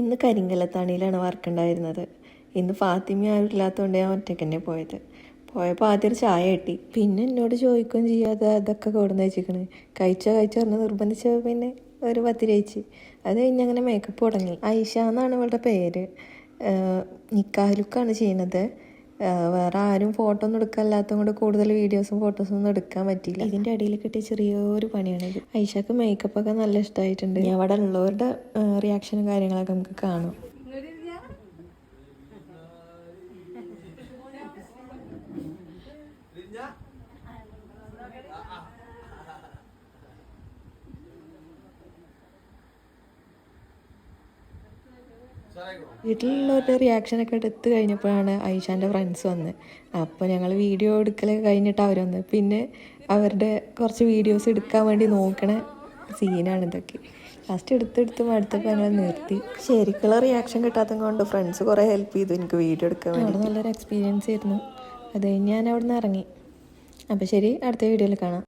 ഇന്ന് കരിങ്കല്ലത്താണിയിലാണ് വർക്കുണ്ടായിരുന്നത്. ഇന്ന് ഫാത്തിമ ആരും ഇല്ലാത്തതുകൊണ്ട് ഞാൻ ഒറ്റയ്ക്ക് തന്നെ പോയപ്പോൾ ആദ്യം ഒരു ചായ കിട്ടി. പിന്നെ എന്നോട് ചോദിക്കുകയും ചെയ്യാതെ അതൊക്കെ കൊടുന്ന് വെച്ചിരിക്കണ്. കഴിച്ചോ പറഞ്ഞ് നിർബന്ധിച്ചപ്പോൾ പിന്നെ ഒരു പത്തിരി കഴിച്ച്. അത് കഴിഞ്ഞ് അങ്ങനെ മേക്കപ്പ് തുടങ്ങി. ഐഷ എന്നാണ് ഇവളുടെ പേര്. നിക്കാഹ് ലുക്കാണ് ചെയ്യുന്നത്. വേറെ ആരും ഫോട്ടോ ഒന്നും എടുക്കാനില്ലാത്തത് കൊണ്ട് കൂടുതൽ വീഡിയോസും ഫോട്ടോസും ഒന്നും എടുക്കാൻ പറ്റിയില്ല. ഇതിൻ്റെ അടിയിൽ കിട്ടിയ ചെറിയൊരു പണിയാണിത്. ഐഷക്ക് മേക്കപ്പൊക്കെ നല്ല ഇഷ്ടമായിട്ടുണ്ട്. ഞാൻ അവിടെ ഉള്ളവരുടെ റിയാക്ഷനും കാര്യങ്ങളൊക്കെ നമുക്ക് കാണാം. വീട്ടിലുള്ളവരുടെ റിയാക്ഷനൊക്കെ എടുത്ത് കഴിഞ്ഞപ്പോഴാണ് ഐഷാൻ്റെ ഫ്രണ്ട്സ് വന്നത്. അപ്പോൾ ഞങ്ങൾ വീഡിയോ എടുക്കലൊക്കെ കഴിഞ്ഞിട്ട് അവർ വന്നത്. പിന്നെ അവരുടെ കുറച്ച് വീഡിയോസ് എടുക്കാൻ വേണ്ടി നോക്കണ സീനാണ് ഇതൊക്കെ. ലാസ്റ്റ് എടുത്തെടുത്ത് മടുത്തപ്പോൾ ഞങ്ങൾ നിർത്തി. ശരിക്കുള്ള റിയാക്ഷൻ കിട്ടാത്തത് കൊണ്ട് ഫ്രണ്ട്സ് കുറേ ഹെൽപ്പ് ചെയ്തു എനിക്ക് വീഡിയോ എടുക്കാൻ വേണ്ടി. നല്ലൊരു എക്സ്പീരിയൻസ് ആയിരുന്നു. അത് കഴിഞ്ഞ് ഞാൻ അവിടെ നിന്ന് ഇറങ്ങി. അപ്പോൾ ശരി, അടുത്ത വീഡിയോയിൽ കാണാം.